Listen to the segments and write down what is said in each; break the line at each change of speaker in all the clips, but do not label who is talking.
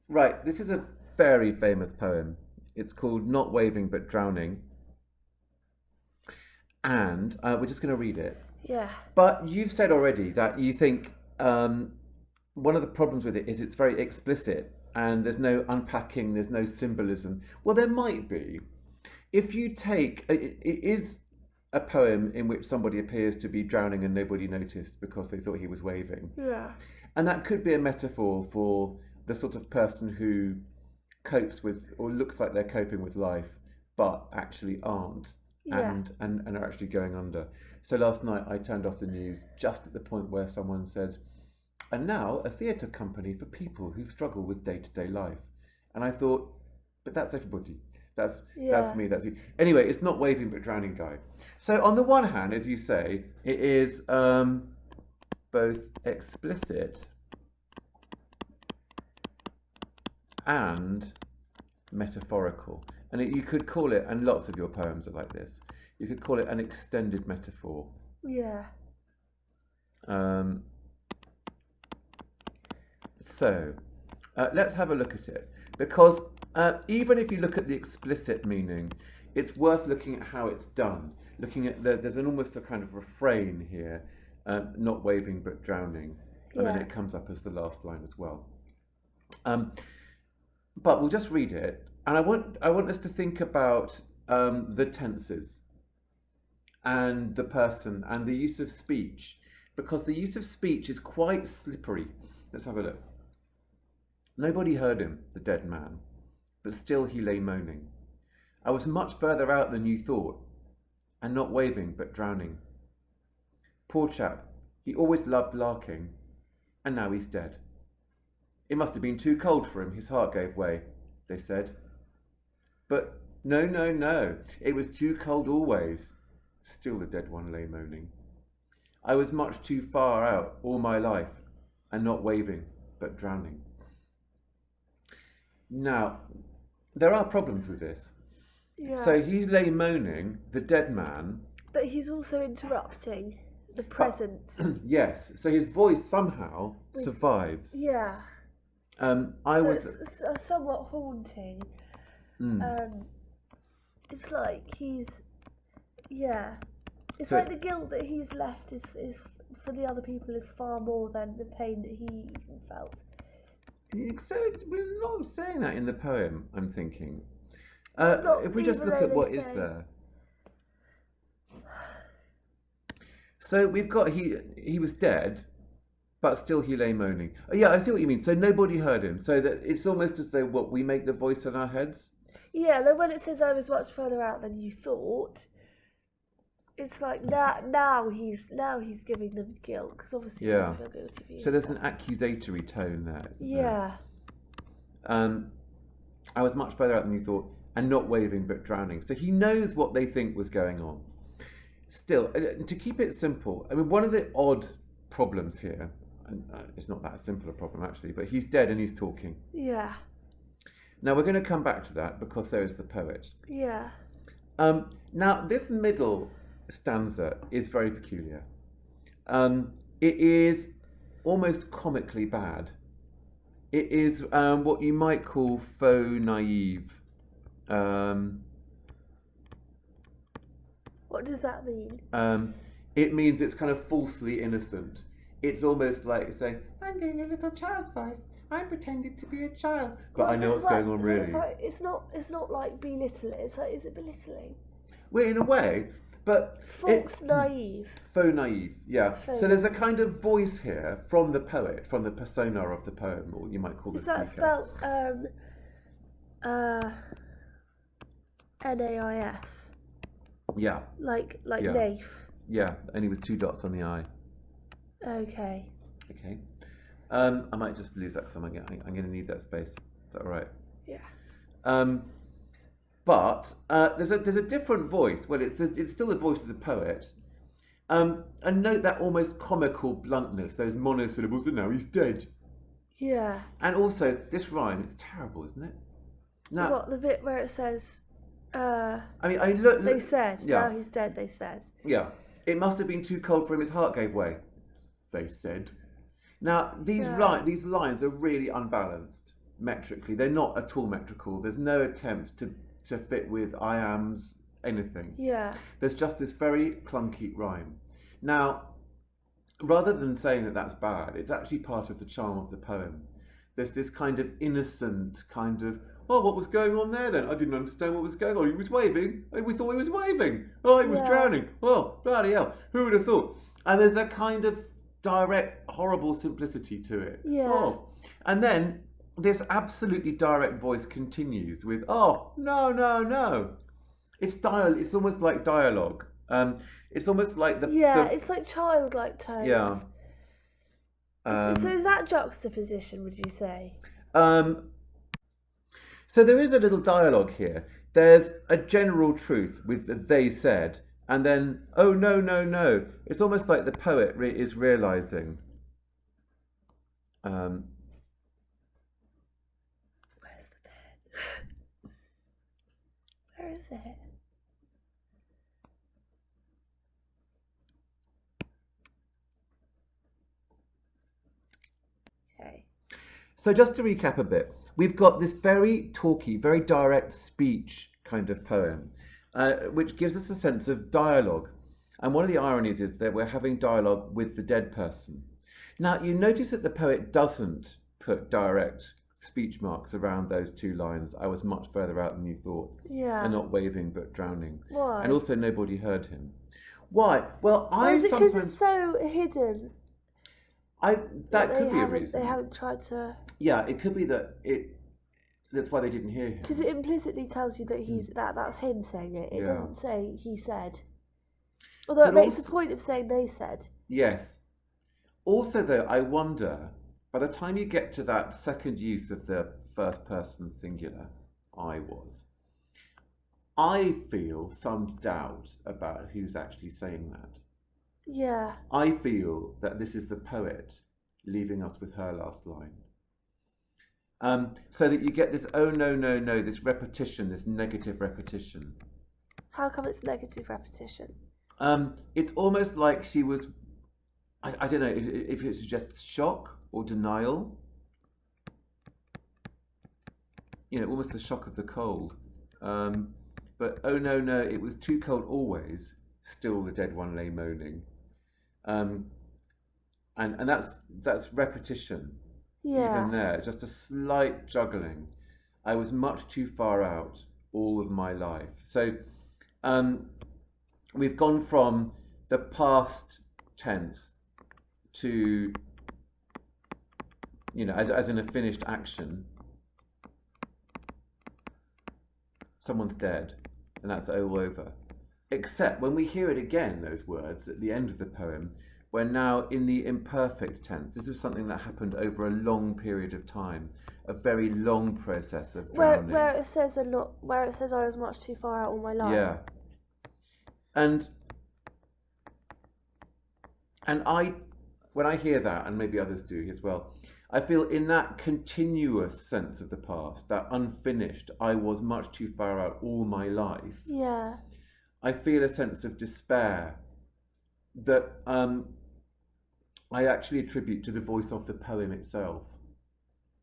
Right, this is a very famous poem. It's called Not Waving But Drowning, and we're just going to read it.
Yeah.
But you've said already that you think one of the problems with it is it's very explicit and there's no unpacking, there's no symbolism. Well, there might be. If you take, it is a poem in which somebody appears to be drowning and nobody noticed because they thought he was waving.
Yeah.
And that could be a metaphor for the sort of person who copes with or looks like they're coping with life but actually aren't
Yeah.
and are actually going under. So last night I turned off the news just at the point where someone said, and now a theatre company for people who struggle with day-to-day life. And I thought, but that's everybody. That's
Yeah.
me, that's you. Anyway, it's not waving but drowning guy. So on the one hand, as you say, it is both explicit and metaphorical. And you could call it, and lots of your poems are like this, you could call it an extended metaphor.
Yeah.
Um, so let's have a look at it. Because even if you look at the explicit meaning, it's worth looking at how it's done. Looking at there's an almost a kind of refrain here, not waving but drowning. And then
Yeah.
it comes up as the last line as well. But we'll just read it, and I want us to think about the tenses and the person and the use of speech, because the use of speech is quite slippery. Let's have a look. Nobody heard him, the dead man, but still he lay moaning. I was much further out than you thought, and not waving but drowning. Poor chap, he always loved larking, and now he's dead. It must have been too cold for him, his heart gave way, they said. But no, no, no, it was too cold always. Still the dead one lay moaning. I was much too far out all my life, and not waving, but drowning. Now, there are problems with this.
Yeah.
So he lay moaning, the dead man.
But he's also interrupting the present.
Yes, so his voice somehow survives.
Yeah.
I
So
was.
it's somewhat haunting. It's like he's, yeah. It's
So-
like the guilt that he's left is for the other people is far more than the pain that he felt.
So we're not saying that in the poem, I'm thinking.
Not
If we just
even
look
though
at
they
what is
say-
there. So we've got he was dead, but still he lay moaning. Oh, yeah, I see what you mean. So nobody heard him. So that it's almost as though what we make the voice in our heads.
Yeah, then when it says I was much further out than you thought, it's like now he's giving them guilt because obviously
Yeah.
they feel guilty. For
So there's an accusatory tone there. Isn't
yeah.
there? I was much further out than you thought, and not waving but drowning. So he knows what they think was going on. Still, to keep it simple, I mean, one of the odd problems here, and it's not that simple a problem actually, but he's dead and he's talking.
Yeah.
Now we're going to come back to that because there is the poet.
Yeah.
Now this middle stanza is very peculiar. It is almost comically bad. It is what you might call faux naive.
What does that mean?
It means it's kind of falsely innocent. It's almost like saying, I'm doing a little child's voice. I'm pretending to be a child. But I know what's going on really.
It's not like belittling. It's like, is it belittling?
Well, in a way, but...
False naive.
Faux naive, yeah.
Faux
So there's a kind of voice here from the poet, from the persona of the poem, or you might call the
Is that
speaker.
spelled NAIF?
Yeah,
Like
Yeah.
naif.
yeah, only with 2 dots on the I.
Okay.
Okay. I might just lose that because I'm going to need that space. Is that all right?
Yeah.
But there's a different voice. Well, it's still the voice of the poet. And note that almost comical bluntness, those monosyllables, and now he's dead.
Yeah.
And also, this rhyme, it's terrible, isn't it? Now,
What, the bit where it says,
I mean, look.
they said,
Yeah.
now he's dead, they said.
Yeah. It must have been too cold for him, his heart gave way, they said. Now, these
Yeah.
lines are really unbalanced. metrically. They're not at all metrical. There's no attempt to fit with I ams, anything.
Yeah.
There's just this very clunky rhyme. Now, rather than saying that that's bad, it's actually part of the charm of the poem. There's this kind of innocent kind of, oh, what was going on there then? I didn't understand what was going on. He was waving. We thought he was waving. Oh, he was drowning. Oh, bloody hell. Who would have thought? And there's a kind of direct, horrible simplicity to it.
Yeah.
Oh. And then this absolutely direct voice continues with, oh, no, no, no. It's almost like dialogue. It's almost like
it's like childlike tones.
Yeah.
So is that juxtaposition, would you say?
So there is a little dialogue here. There's a general truth with the they said, and then, oh, no, no, no. It's almost like the poet is realising.
Where's the bed? Where is it? Okay.
So just to recap a bit, we've got this very talky, very direct speech kind of poem, which gives us a sense of dialogue. And one of the ironies is that we're having dialogue with the dead person. Now, you notice that the poet doesn't put direct speech marks around those two lines. I was much further out than you thought.
Yeah.
And not waving, but drowning.
Why?
And also nobody heard him. Why? Well,
Or is it because it's so hidden?
That could be a reason.
They haven't tried to.
Yeah, it could be that's why they didn't hear him.
Because it implicitly tells you that that's him saying it. It doesn't say he said. Although it makes the point of saying they said. Yes.
Also, though, I wonder, by the time you get to that second use of the first person singular, I feel some doubt about who's actually saying that.
Yeah.
I feel that this is the poet leaving us with her last line. So that you get this, oh, no, no, no, this repetition, this negative repetition.
How come it's negative repetition?
It's almost like she was, I don't know if it suggests shock or denial. You know, almost the shock of the cold. But oh no, no, it was too cold always. Still the dead one lay moaning. And that's repetition.
Yeah.
Even there, just a slight juggling. I was much too far out all of my life. So we've gone from the past tense to, you know, as in a finished action. Someone's dead, and that's all over. Except when we hear it again, those words at the end of the poem, we're now in the imperfect tense. This is something that happened over a long period of time, a very long process of drowning.
Where it says I was much too far out all my life.
Yeah. And when I hear that, and maybe others do as well, I feel in that continuous sense of the past, that unfinished, I was much too far out all my life.
Yeah.
I feel a sense of despair that I actually attribute to the voice of the poem itself.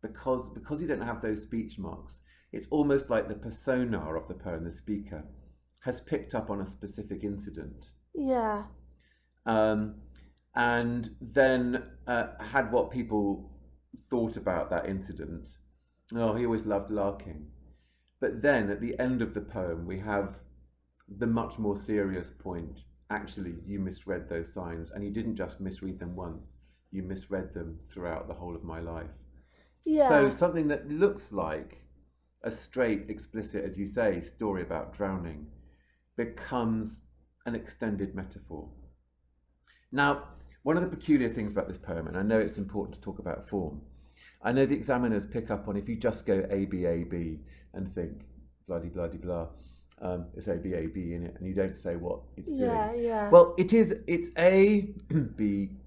Because you don't have those speech marks, it's almost like the persona of the poem, the speaker, has picked up on a specific incident.
Yeah.
And then had what people thought about that incident. Oh, he always loved larking. But then at the end of the poem, we have the much more serious point. Actually, you misread those signs, and you didn't just misread them once, you misread them throughout the whole of my life.
Yeah.
So something that looks like a straight, explicit, as you say, story about drowning becomes an extended metaphor. Now, one of the peculiar things about this poem, and I know it's important to talk about form, I know the examiners pick up on if you just go A, B, A, B and think, bloody, bloody, blah, it's A, B, A, B in it, and you don't say what it's doing.
Yeah.
Well, it's A, B,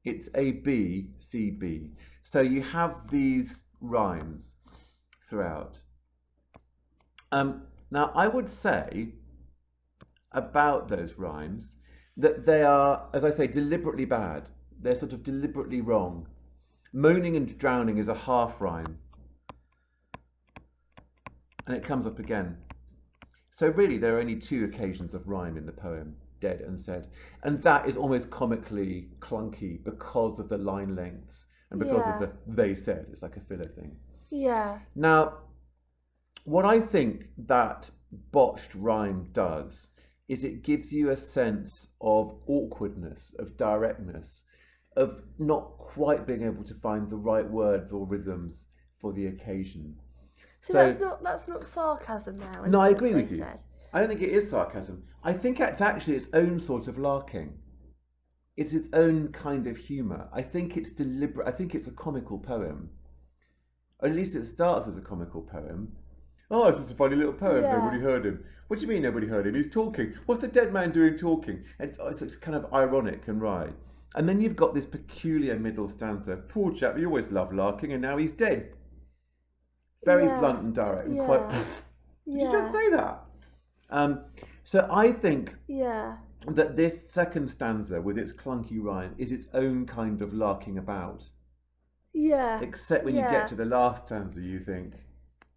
it's A, B, C, B. So you have these rhymes throughout. Now, I would say about those rhymes that they are, as I say, deliberately bad. They're sort of deliberately wrong. Moaning and drowning is a half rhyme. and it comes up again. So really, there are only 2 occasions of rhyme in the poem, dead and said. And that is almost comically clunky because of the line lengths and because of the they said. It's like a filler thing.
Yeah.
Now, what I think that botched rhyme does is it gives you a sense of awkwardness, of directness, of not quite being able to find the right words or rhythms for the occasion.
So that's not sarcasm now.
No, I agree
as they
with you.
said.
I don't think it is sarcasm. I think it's actually its own sort of larking. It's its own kind of humour. I think it's deliberate. I think it's a comical poem. Or at least it starts as a comical poem. Oh, it's just a funny little poem.
Yeah.
Nobody heard him. What do you mean nobody heard him? He's talking. What's the dead man doing talking? And it's kind of ironic and wry. And then you've got this peculiar middle stanza. Poor chap, he always loved larking, and now he's dead. Very blunt and direct, and quite. Did you just say that? So I think that this second stanza, with its clunky rhyme, is its own kind of larking about.
Yeah.
Except when you get to the last stanza, you think,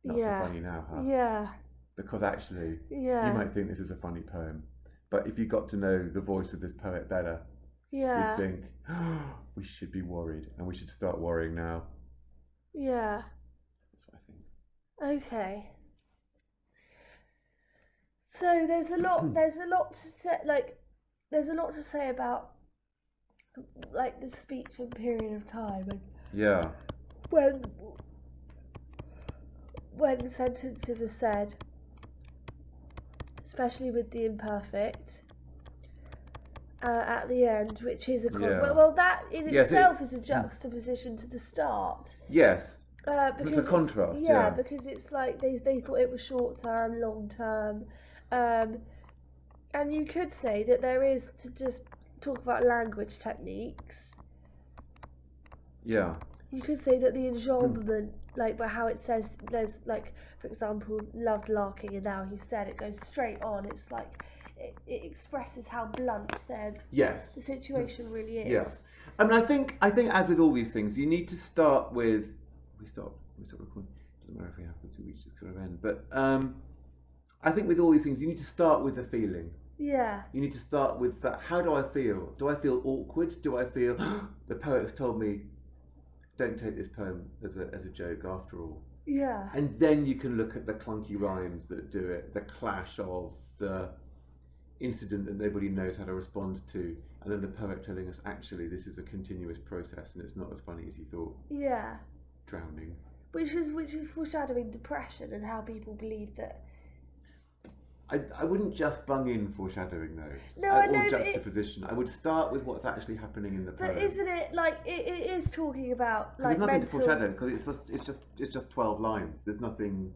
not so funny now, huh?
Yeah.
Because actually, you
Yeah.
might think this is a funny poem. But if you got to know the voice of this poet better,
Yeah.
you'd think, oh, we should be worried, and we should start worrying now.
Yeah.
That's what I think.
Okay. So there's a lot to say, there's a lot to say about, like, the speech and period of time, and
Yeah.
when sentences are said, especially with the imperfect at the end, which is a well, that in itself is a juxtaposition to the start.
Yes.
Because
it's a contrast.
Yeah, because it's like they thought it was short term, long term, and you could say that there is, to just talk about language techniques.
Yeah.
You could say that the enjambment, like, by how it says, there's, like, for example, loved larking and now he said, it goes straight on. It's like it expresses how blunt the situation really is.
Yes. I mean, I think as with all these things, you need to start with. We stop recording. Doesn't matter if we have to reach this kind of end, but I think with all these things, you need to start with the feeling.
Yeah.
You need to start with that. How do I feel? Do I feel awkward? Do I feel the poet's told me, don't take this poem as a joke after all?
Yeah.
And then you can look at the clunky rhymes that do it, the clash of the incident that nobody knows how to respond to, and then the poet telling us, actually, this is a continuous process and it's not as funny as you thought.
Yeah.
Drowning.
Which is foreshadowing depression and how people believe that.
I wouldn't just bung in foreshadowing though.
No, I know.
Or juxtaposition. I would start with what's actually happening in the poem.
But isn't it like it is talking about, like,
there's nothing
mental...
to foreshadow because it's just 12 lines. There's nothing.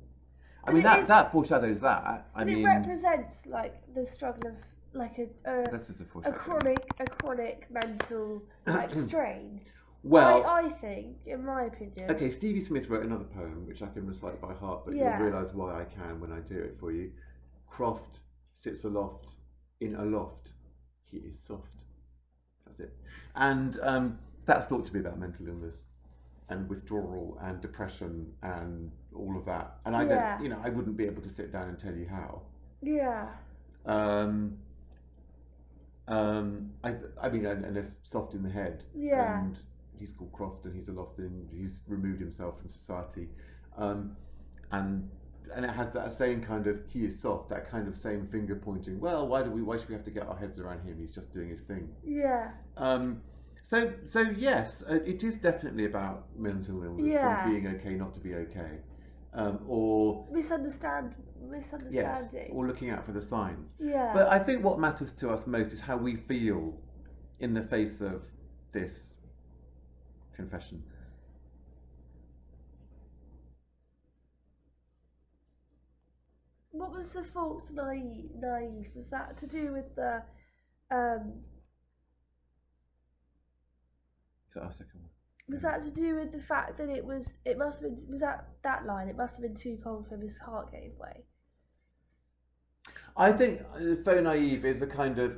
I mean that foreshadows that.
It represents, like, the struggle of, like,
this is a
chronic mental, like, strain.
Well,
I think, in my opinion.
Okay, Stevie Smith wrote another poem which I can recite by heart, but you'll realise why I can when I do it for you. Croft sits aloft in a loft. He is soft. That's it. And that's thought to be about mental illness and withdrawal and depression and all of that. And I don't, I wouldn't be able to sit down and tell you how.
Yeah.
I mean, and it's soft in the head.
Yeah.
And he's called Croft, and he's aloft, and he's removed himself from society, and it has that same kind of he is soft, that kind of same finger pointing. Well, why should we have to get our heads around him? He's just doing his thing.
Yeah.
So yes, it is definitely about mental illness and being okay, not to be okay, or
misunderstanding.
Yes, or looking out for the signs.
Yeah.
But I think what matters to us most is how we feel in the face of this confession.
What was the false naive? Was that to do with the
So our second one.
Was that to do with the fact that it must have been, was that line, it must have been too cold for him, his heart gave way?
I think faux naive is a kind of,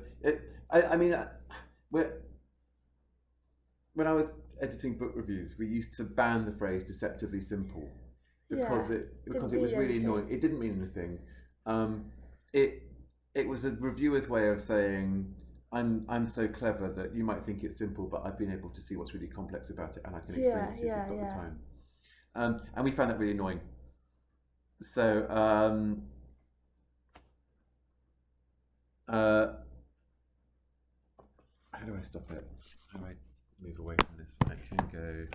when I was editing book reviews, we used to ban the phrase deceptively simple, because
Yeah.
it was
Didn't mean
really
anything.
annoying. It didn't mean anything. It was a reviewer's way of saying, I'm so clever that you might think it's simple, but I've been able to see what's really complex about it, and I can explain it to you if you've got the time. And we found that really annoying. So how do I stop it? How do I move away from this? I can go.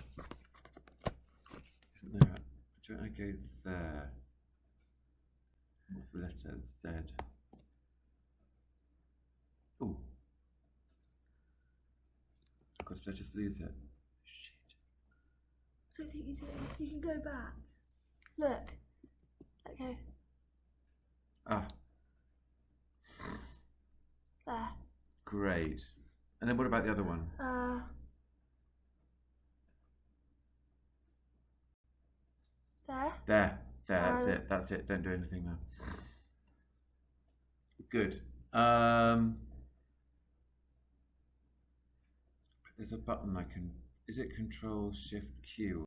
Isn't there? Don't I go there? What's the letter Z? Oh. God, did I just lose it? Shit.
I don't think you did. You can go back. Look. Okay.
Ah.
There.
Great. And then what about the other one?
There.
There. That's it. That's it. Don't do anything now. Good. There's a button I can. Is it Control Shift Q?